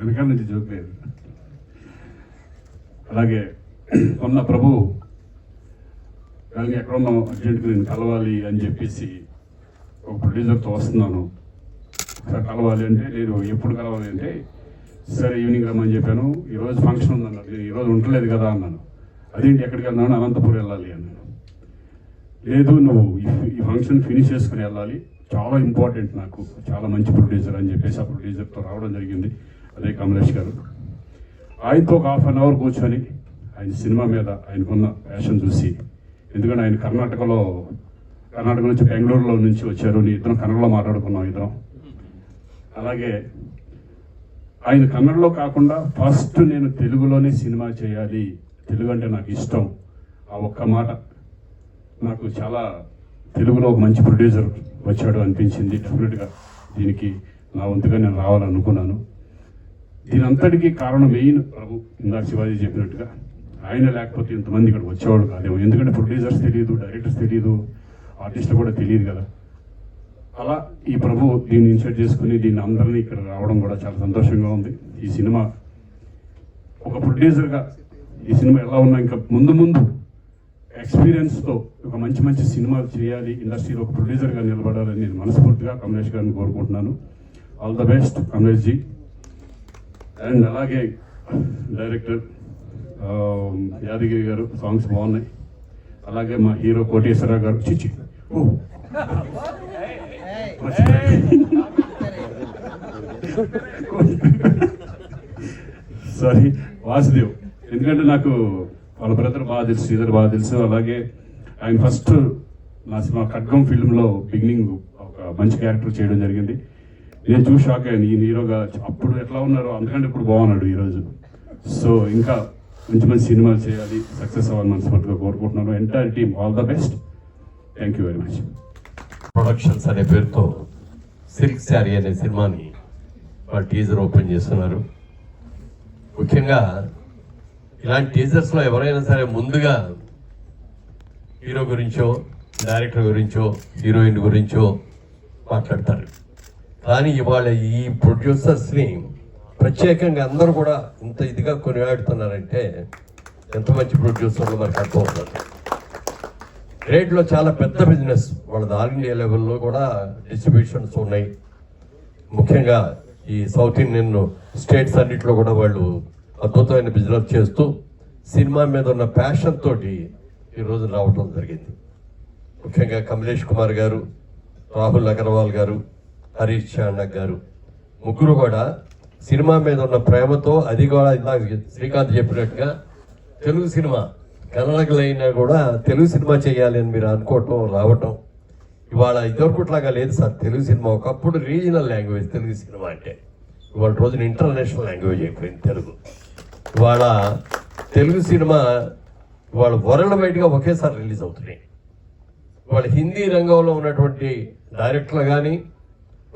వెనకాల నుంచి జోక్ లేదు. అలాగే మొన్న ప్రభు కానీ ఎక్కడున్నావు అర్జెంట్గా నేను కలవాలి అని చెప్పేసి ఒక ప్రొడ్యూసర్తో వస్తున్నాను సార్ కలవాలి అంటే, నేను ఎప్పుడు కలవాలి అంటే సరే ఈవినింగ్ రమ్మని చెప్పాను. ఈరోజు ఫంక్షన్ ఉందన్నారు, నేను ఈరోజు ఉండలేదు కదా అన్నాను. అదేంటి ఎక్కడికి వెళ్తున్నాను, అనంతపురం వెళ్ళాలి అన్నాను. లేదు నువ్వు ఈ ఫంక్షన్ ఫినిష్ చేసుకుని వెళ్ళాలి, చాలా ఇంపార్టెంట్ నాకు, చాలా మంచి ప్రొడ్యూసర్ అని చెప్పేసి ఆ ప్రొడ్యూసర్తో రావడం జరిగింది. అదే కమలేష్ గారు. ఆయనతో ఒక ½ అన్ అవర్ కూర్చొని ఆయన సినిమా మీద ఆయనకున్న ప్యాషన్ చూసి, ఎందుకంటే ఆయన కర్ణాటక నుంచి బెంగళూరులో నుంచి వచ్చారు, నీ ఇద్దరం కన్నడలో మాట్లాడుకున్నాం ఇద్దరం. అలాగే ఆయన కన్నడలో కాకుండా ఫస్ట్ నేను తెలుగులోనే సినిమా చేయాలి, తెలుగు అంటే నాకు ఇష్టం, ఆ ఒక్క మాట నాకు చాలా తెలుగులో ఒక మంచి ప్రొడ్యూసర్ వచ్చాడు అనిపించింది. డెఫినెట్గా దీనికి నా వంతుగా నేను రావాలనుకున్నాను. దీని అంతటికీ కారణం మెయిన్ ప్రభు, ఇందాక శివాజీ చెప్పినట్టుగా ఆయన లేకపోతే ఇంతమంది ఇక్కడ వచ్చేవాళ్ళు కాదేమో. ఎందుకంటే ప్రొడ్యూసర్స్ తెలియదు, డైరెక్టర్స్ తెలియదు, ఆర్టిస్టులు కూడా తెలియదు కదా. అలా ఈ ప్రభు దీన్ని ఇన్సర్ట్ చేసుకుని దీన్ని అందరినీ ఇక్కడ రావడం కూడా చాలా సంతోషంగా ఉంది. ఈ సినిమా ఒక ప్రొడ్యూసర్గా ఈ సినిమా ఎలా ఉన్నా ఇంకా ముందు ఎక్స్పీరియన్స్తో ఒక మంచి సినిమాలు చేయాలి, ఇండస్ట్రీలో ఒక ప్రొడ్యూసర్గా నిలబడాలని నేను మనస్ఫూర్తిగా కమలేష్ గారిని కోరుకుంటున్నాను. All the best Kamlesh ji. And అలాగే డైరెక్టర్ యాదగిరి గారు, సాంగ్స్ బాగున్నాయి. అలాగే మా హీరో కోటేశ్వరరావు గారు, చిచి సారీ వాసుదేవ్, ఎందుకంటే నాకు వాళ్ళ బ్రదర్ బాగా తెలుసు, శ్రీధర్ బాగా తెలుసు. అలాగే ఆయన ఫస్ట్ నా సినిమా ఖడ్గం ఫిల్మ్లో బిగినింగ్ ఒక మంచి క్యారెక్టర్ చేయడం జరిగింది. నేను చూసి షాక్ అయ్యాను, ఈ హీరోగా అప్పుడు ఎట్లా ఉన్నారో అందుకంటే ఇప్పుడు బాగున్నాడు ఈరోజు. సో ఇంకా మంచి సినిమాలు చేయాలి, సక్సెస్ అవ్వాలని మనస్ఫూర్తిగా కోరుకుంటున్నాను. Entire team all the best. Thank you very much. Productions అనే పేరుతో సిల్క్ శారీ అనే సినిమాని వాళ్ళ టీజర్ ఓపెన్ చేస్తున్నారు. ముఖ్యంగా ఇలాంటి టీజర్స్లో ఎవరైనా సరే ముందుగా హీరో గురించో, డైరెక్టర్ గురించో, హీరోయిన్ గురించో మాట్లాడతారు. కానీ ఇవాళ ఈ ప్రొడ్యూసర్స్ని ప్రత్యేకంగా అందరూ కూడా ఇంత ఇదిగా కొనియాడుతున్నారంటే ఎంత మంచి ప్రొడ్యూసర్లు మనకు అర్థమవుతుంది. ట్రేడ్లో చాలా పెద్ద బిజినెస్ వాళ్ళది, ఆల్ ఇండియా లెవెల్లో కూడా డిస్ట్రిబ్యూషన్స్ ఉన్నాయి. ముఖ్యంగా ఈ సౌత్ ఇండియన్ స్టేట్స్ అన్నింటిలో కూడా వాళ్ళు అద్భుతమైన బిజినెస్ చేస్తూ సినిమా మీద ఉన్న ప్యాషన్ తోటి ఈరోజు రావటం జరిగింది. ముఖ్యంగా కమలేష్ కుమార్ గారు, రాహుల్ అగర్వాల్ గారు, హరీష్ చాండక్ గారు ముగ్గురు కూడా సినిమా మీద ఉన్న ప్రేమతో, అది కూడా ఇందాక శ్రీకాంత్ చెప్పినట్టుగా తెలుగు సినిమా కన్నడకులైనా కూడా తెలుగు సినిమా చేయాలి అని మీరు అనుకోవటం, రావటం. ఇవాళ ఇదివరకుట్లాగా లేదు సార్. తెలుగు సినిమా ఒకప్పుడు రీజనల్ లాంగ్వేజ్ తెలుగు సినిమా అంటే, ఇవాళ రోజున ఇంటర్నేషనల్ లాంగ్వేజ్ అయిపోయింది తెలుగు. ఇవాళ తెలుగు సినిమా ఇవాళ వరల్డ్ వైడ్గా ఒకేసారి రిలీజ్ అవుతున్నాయి. ఇవాళ హిందీ రంగంలో ఉన్నటువంటి డైరెక్టర్లు కానీ,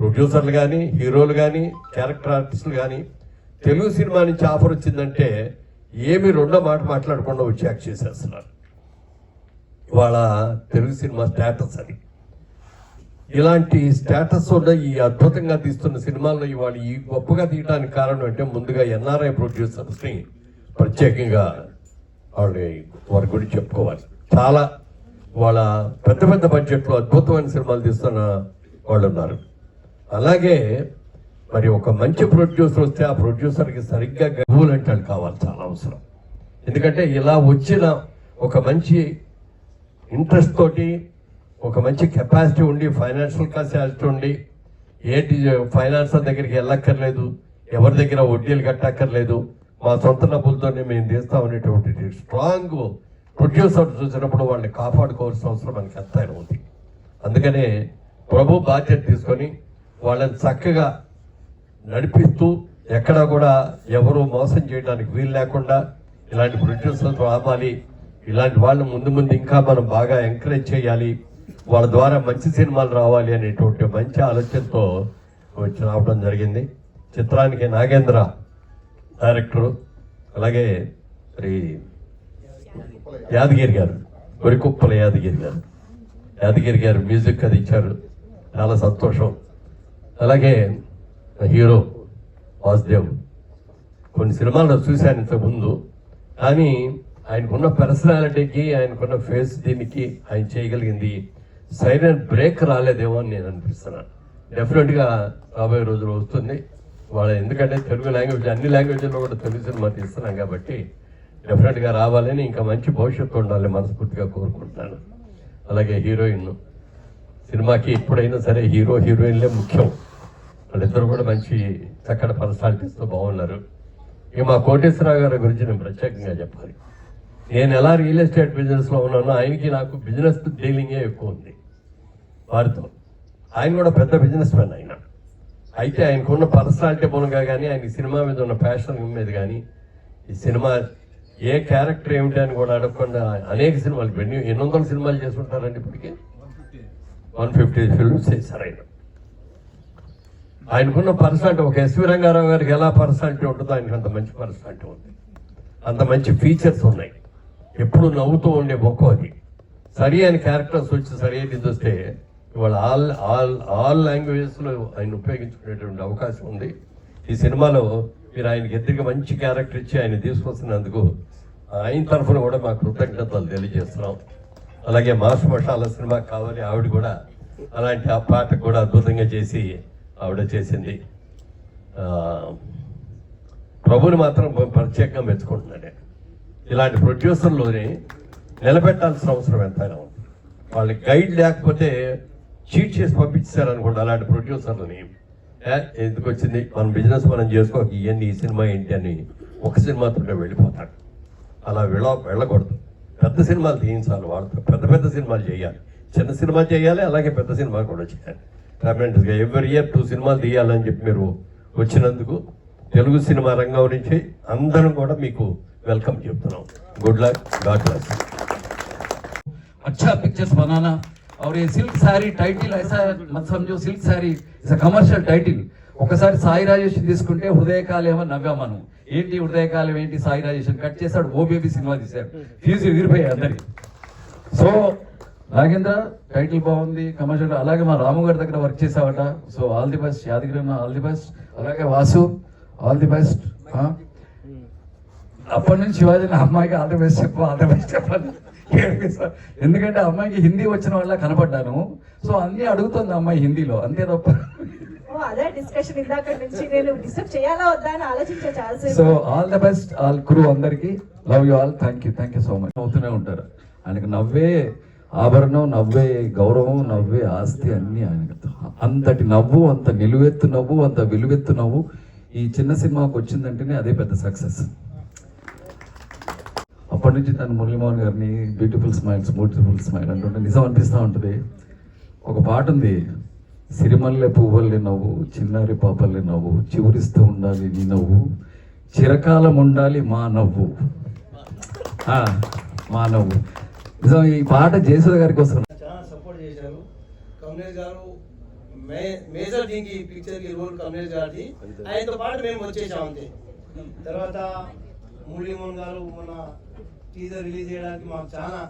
ప్రొడ్యూసర్లు కానీ, హీరోలు కానీ, క్యారెక్టర్ ఆర్టిస్టులు కానీ తెలుగు సినిమా నుంచి ఆఫర్ వచ్చిందంటే ఏమి రెండో మాట మాట్లాడకుండా వచ్చి యాక్ట్ చేసేస్తున్నారు. ఇవాళ తెలుగు సినిమా స్టేటస్ అది. ఇలాంటి స్టేటస్ ఉన్న ఈ అద్భుతంగా తీస్తున్న సినిమాల్లో ఇవాళ ఈ గొప్పగా తీయడానికి కారణం అంటే ముందుగా ఎన్ఆర్ఐ ప్రొడ్యూసర్స్ని ప్రత్యేకంగా వారి గురించి చెప్పుకోవాలి. చాలా వాళ్ళ పెద్ద బడ్జెట్లో అద్భుతమైన సినిమాలు తీస్తున్న వాళ్ళు ఉన్నారు. అలాగే మరి ఒక మంచి ప్రొడ్యూసర్ వస్తే ఆ ప్రొడ్యూసర్కి సరిగ్గా గబూలు అంటే కావాలి, చాలా అవసరం. ఎందుకంటే ఇలా వచ్చిన ఒక మంచి ఇంట్రెస్ట్ తోటి, ఒక మంచి కెపాసిటీ ఉండి, ఫైనాన్షియల్ కెపాసిటీ ఉండి, ఏంటి ఫైనాన్షియల్ దగ్గరికి వెళ్ళక్కర్లేదు, ఎవరి దగ్గర వడ్డీలు కట్టక్కర్లేదు, మా సొంత డబ్బులతోనే మేము తీస్తామనేటువంటి స్ట్రాంగ్ ప్రొడ్యూసర్ చూసినప్పుడు వాళ్ళని కాపాడుకోవాల్సిన అవసరం మనకి ఎంతైనా ఉంది. అందుకనే ప్రభు బాధ్యత తీసుకొని వాళ్ళని చక్కగా నడిపిస్తూ, ఎక్కడా కూడా ఎవరు మోసం చేయడానికి వీలు లేకుండా ఇలాంటి ప్రొడ్యూసర్స్ రావాలి, ఇలాంటి వాళ్ళు ముందు ఇంకా మనం బాగా ఎంకరేజ్ చేయాలి, వాళ్ళ ద్వారా మంచి సినిమాలు రావాలి అనేటువంటి మంచి ఆలోచనతో వచ్చి రావడం జరిగింది. చిత్రానికి నాగేంద్ర డైరెక్టరు, అలాగే మరి యాదగిరి గారు, కొరికుప్పల యాదగిరి గారు మ్యూజిక్ అది ఇచ్చారు, చాలా సంతోషం. అలాగే హీరో వాసుదేవ్. కొన్ని సినిమాల్లో చూశాను ఇంతకుముందు, కానీ ఆయనకున్న పర్సనాలిటీకి, ఆయనకున్న ఫేస్ దీనికి ఆయన చేయగలిగింది సైలెంట్ బ్రేక్ రాలేదేమో అని నేను అనిపిస్తున్నాను. డెఫినెట్గా రాబోయే రోజులు వస్తుంది వాళ్ళ, ఎందుకంటే తెలుగు లాంగ్వేజ్ అన్ని లాంగ్వేజ్లో కూడా తెలుగు సినిమా తీస్తున్నాం కాబట్టి డెఫినెట్గా రావాలని, ఇంకా మంచి భవిష్యత్తు ఉండాలని మనస్ఫూర్తిగా కోరుకుంటున్నాను. అలాగే హీరోయిన్ సినిమాకి ఎప్పుడైనా సరే హీరో హీరోయిన్లే ముఖ్యం. వాళ్ళిద్దరు కూడా మంచి చక్కటి పర్సనాలిటీస్తో బాగున్నారు. ఇక మా కోటేశ్వరరావు గారి గురించి నేను ప్రత్యేకంగా చెప్పాలి. నేను ఎలా రియల్ ఎస్టేట్ బిజినెస్లో ఉన్నానో ఆయనకి నాకు బిజినెస్ డీలింగే ఎక్కువ ఉంది వారితో. ఆయన కూడా పెద్ద బిజినెస్ మ్యాన్ ఆయన. అయితే ఆయనకున్న పర్సనాలిటీ మూలంగా కానీ, ఆయన సినిమా మీద ఉన్న ప్యాషన్ మీద కానీ, ఈ సినిమా ఏ క్యారెక్టర్ ఏమిటి అని కూడా అడగకుండా అనేక సినిమాలు 800 సినిమాలు చేసుకుంటారండి ఇప్పటికీ. 150 ఫిల్మ్స్ చేశారు ఆయన. ఆయనకున్న పర్సనాలిటీ, ఒక ఎస్వి రంగారావు గారికి ఎలా పర్సనాలిటీ ఉంటుందో ఆయనకు అంత మంచి పర్సనాలిటీ ఉంది, అంత మంచి ఫీచర్స్ ఉన్నాయి. ఎప్పుడు నవ్వుతూ ఉండే మొక్క అది. సరి అయిన క్యారెక్టర్స్ వచ్చి సరి అయినది వస్తే ఇవాళ ఆల్ లాంగ్వేజెస్లో ఆయన ఉపయోగించుకునేటువంటి అవకాశం ఉంది. ఈ సినిమాలో మీరు ఆయనకి ఎదురుగా మంచి క్యారెక్టర్ ఇచ్చి ఆయన తీసుకొస్తున్నందుకు ఆయన తరఫున కూడా మా కృతజ్ఞతలు తెలియజేస్తున్నాం. అలాగే మాస్ మషాలా సినిమా కావాలి, ఆవిడ కూడా అలాంటి ఆ పాట కూడా అద్భుతంగా చేసి ఆవిడ చేసింది. ప్రభుని మాత్రం ప్రత్యేకంగా మెచ్చుకుంటున్నాడే. ఇలాంటి ప్రొడ్యూసర్లోనే నిలబెట్టాల్సిన అవసరం ఎంతైనా ఉంది. వాళ్ళకి గైడ్ లేకపోతే చీట్ చేసి పంపించారు అనుకోండి. అలాంటి ప్రొడ్యూసర్లని ఎందుకు వచ్చింది, మన బిజినెస్ మనం చేసుకోక ఇవన్నీ ఈ సినిమా ఏంటి అని ఒక సినిమాతో వెళ్ళిపోతాడు. అలా వెళ్ళకూడదు. పెద్ద సినిమాలు తీయించాలి, వాళ్ళతో పెద్ద సినిమాలు చేయాలి. చిన్న సినిమా చేయాలి, అలాగే పెద్ద సినిమా కూడా చేయాలి. పర్మనెంట్గా ఎవ్రీ ఇయర్ 2 సినిమాలు తీయాలని చెప్పి మీరు వచ్చినందుకు తెలుగు సినిమా రంగం నుంచి అందరం కూడా మీకు वेलकम చెప్తున్నాం. Good luck, God bless. अच्छा पिक्चर्स बनाना और ये सिल्क साड़ी टाइटिल ऐसा मत समझो, silk sari is a commercial title. ఒకసారి సాయి రాజేష్ తీసుకుంటే హృదయకాలేమో నవ్వా మనం. ఏంటి హృదయకాలం ఏంటి, సాయి రాజేష్ కట్ చేశాడు, ఓ బేబీ సినిమా తీశాడు, ఫీజు విరిపోయాయి అందరికి. సో నాగేంద్ర టైటిల్ బాగుంది, కమర్షియల్. అలాగే మా రాము గారి దగ్గర వర్క్ చేసావట. So all the best Yadagiri, all the best. అలాగే వాసు ఆల్ ది బెస్ట్. అప్పటి నుంచి శివాజీని అమ్మాయికి ఆల్ ది బెస్ట్ చెప్పు, ఆల్ ది బెస్ట్ చెప్పాలి. ఎందుకంటే అమ్మాయికి హిందీ వచ్చిన వాళ్ళ కనపడ్డాను. సో అన్ని అడుగుతుంది అమ్మాయి హిందీలో, అంతే తప్ప. అదే డిస్కషన్ ఇందాక నుంచి నేను డిస్టర్బ్ చేయాలా వద్దా అని ఆలోచించే చాలా. So all the best all crew అందరికి. Love you all, thank you so much. అవుతూనే ఉంటారు. ఆయనకు నవ్వే ఆభరణం, నవ్వే గౌరవం, నవ్వే ఆస్తి అన్ని ఆయనకు. అంతటి నవ్వు, అంత నిలువెత్తు నవ్వు, అంత విలువెత్తు నవ్వు ఈ చిన్న సినిమాకి వచ్చిందంటేనే అదే పెద్ద సక్సెస్. అప్పటి నుంచి తను మురళీమోహన్ గారిని బ్యూటిఫుల్ స్మైల్ అంటుంటే నిజం అనిపిస్తూ ఉంటుంది. ఒక పాట ఉంది, సిరిమల్లె పువ్వుల్ని నవ్వు, చిన్నారి పాపల్ని నవ్వు, చివురిస్తూ ఉండాలి నీ నవ్వు, చిరకాలం ఉండాలి మా నవ్వు. మా నవ్వు నిజం. ఈ పాట జయసుధ గారి కోసం చాలా సపోర్ట్ చేశారు. కమలేష్ గారు మేజర్ దీనికి పిక్చర్కి రోల్ కమలేష్ గారిది. ఆయనతో పాటు మేము వచ్చేసాం అంతే. తర్వాత మురళీమోహన్ గారు మన టీజర్ రిలీజ్ చేయడానికి మాకు చాలా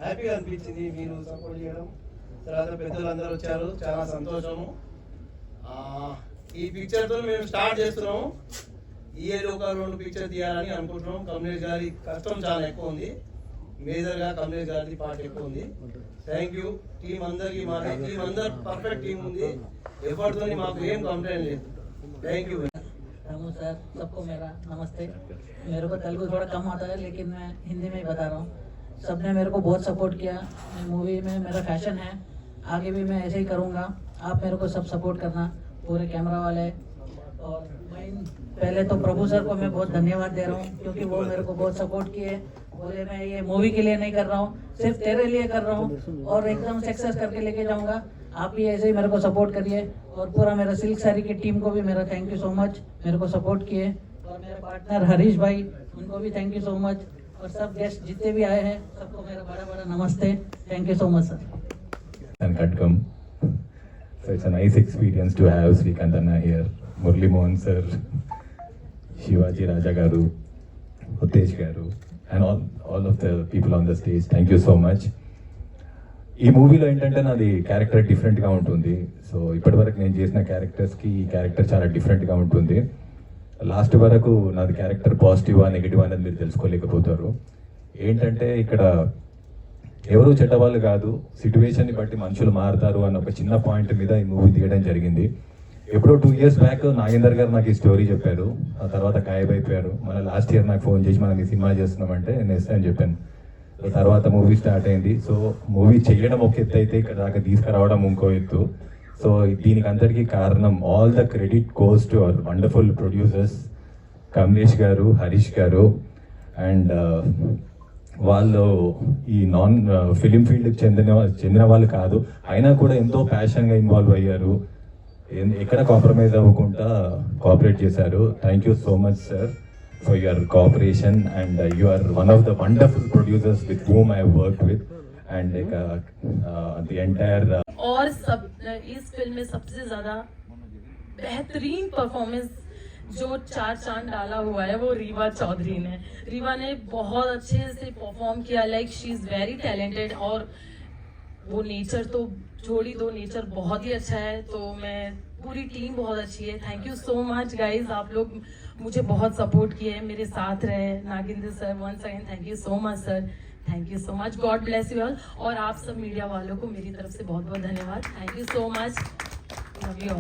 హ్యాపీగా అనిపించింది మీరు సపోర్ట్ చేయడం. తర్వాత పెద్దలందరూ వచ్చారు, చాలా సంతోషము. ఈ పిక్చర్తో మేము స్టార్ట్ చేస్తున్నాము. ఈ ఏదో ఒక 2 పిక్చర్ తీయాలని అనుకుంటున్నాం. కమలేష్ గారి కష్టం చాలా ఎక్కువ ఉంది, మేజర్గా కమలేష్ గారి పార్ట్ ఎక్కువ ఉంది. థ్యాంక్ యూ టీం అందరికి. మా టీం అందరు పర్ఫెక్ట్ టీం ఉంది. ఎఫర్ట్తో మాకు ఏం కంప్లైంట్ లేదు. Thank you. रामू सर, सबको मेरा नमस्ते. मेरे को तेलुगु थोड़ा कम आता है लेकिन मैं हिंदी में ही बता रहा हूँ. सबने मेरे को बहुत सपोर्ट किया. मूवी में मेरा फैशन है, आगे भी मैं ऐसे ही करूँगा. आप मेरे को सब सपोर्ट करना, पूरे कैमरा वाले. और पहले तो प्रभु सर को मैं बहुत धन्यवाद दे रहा हूँ क्योंकि वो मेरे को बहुत सपोर्ट किए. बोले मैं ये मूवी के लिए नहीं कर रहा हूँ, सिर्फ तेरे लिए कर रहा हूँ और एकदम सक्सेस करके लेके जाऊँगा. आप भी ऐसे ही मेरे को सपोर्ट करिए. और पूरा मेरा सिल्क साड़ी की टीम को भी मेरा थैंक यू सो मच, मेरे को सपोर्ट किए. और मेरे पार्टनर हरीश भाई, उनको भी थैंक यू सो मच. और सब गेस्ट जितने भी आए हैं सबको मेरा बड़ा नमस्ते. Thank you so much sir. And Katgam. So it's a nice experience to have Srikanth Anna here, Murli Mohan sir, Shivaji Raja Garu, Utesh Garu, and all of the people on the stage. Thank you so much. ఈ మూవీలో ఏంటంటే నాది character డిఫరెంట్గా ఉంటుంది. So ఇప్పటివరకు నేను చేసిన క్యారెక్టర్స్కి ఈ క్యారెక్టర్ చాలా డిఫరెంట్గా ఉంటుంది. లాస్ట్ వరకు నాది క్యారెక్టర్ పాజిటివా నెగిటివ్ అనేది మీరు తెలుసుకోలేకపోతారు. ఏంటంటే ఇక్కడ ఎవరు చెడ్డవాళ్ళు కాదు, సిచ్యువేషన్ని బట్టి మనుషులు మారుతారు అన్న ఒక చిన్న పాయింట్ మీద ఈ మూవీ తీయడం జరిగింది. ఎప్పుడో 2 years బ్యాక్ నాగేందర్ గారు నాకు ఈ స్టోరీ చెప్పారు, ఆ తర్వాత గాయబ్ అయిపోయారు. మన లాస్ట్ ఇయర్ నాకు ఫోన్ చేసి మనం ఈ సినిమా చేస్తున్నామంటే నేను ఎస్ అని చెప్పాను. సో తర్వాత మూవీ స్టార్ట్ అయింది. సో మూవీ చేయడం ఒక ఎత్తు అయితే ఇక్కడ దాకా తీసుకురావడం ఇంకో ఎత్తు. సో దీనికి అందరికీ కారణం all the credit goes to our wonderful producers Kamlesh గారు, హరీష్ గారు. అండ్ వాళ్ళు ఈ ఫిలిం ఫీల్డ్కి చెందిన వాళ్ళు కాదు, అయినా కూడా ఎంతో ప్యాషన్గా ఇన్వాల్వ్ అయ్యారు, ఎక్కడ కాంప్రమైజ్ అవ్వకుండా కోఆపరేట్ చేశారు. Thank you so much sir for your cooperation and you are one of the wonderful producers with whom I work with and the entire. और सब इस फिल्म में सबसे ज्यादा बेहतरीन परफॉर्मेंस जो 4 चांद डाला हुआ है वो रीवा चौधरी ने. रीवा ने बहुत अच्छे से परफॉर्म किया. Like she is very talented और वो नेचर तो छोड़ी दो, नेचर बहुत ही अच्छा है. तो मैं पूरी टीम बहुत अच्छी है. Thank you so much guys, आप लोग मुझे बहुत सपोर्ट किए, मेरे साथ रहे. Nagendra sir once again thank you so much sir, thank you so much. God bless you all. और आप सब मीडिया वालों को मेरी तरफ से बहुत बहुत धन्यवाद. Thank you so much, love you.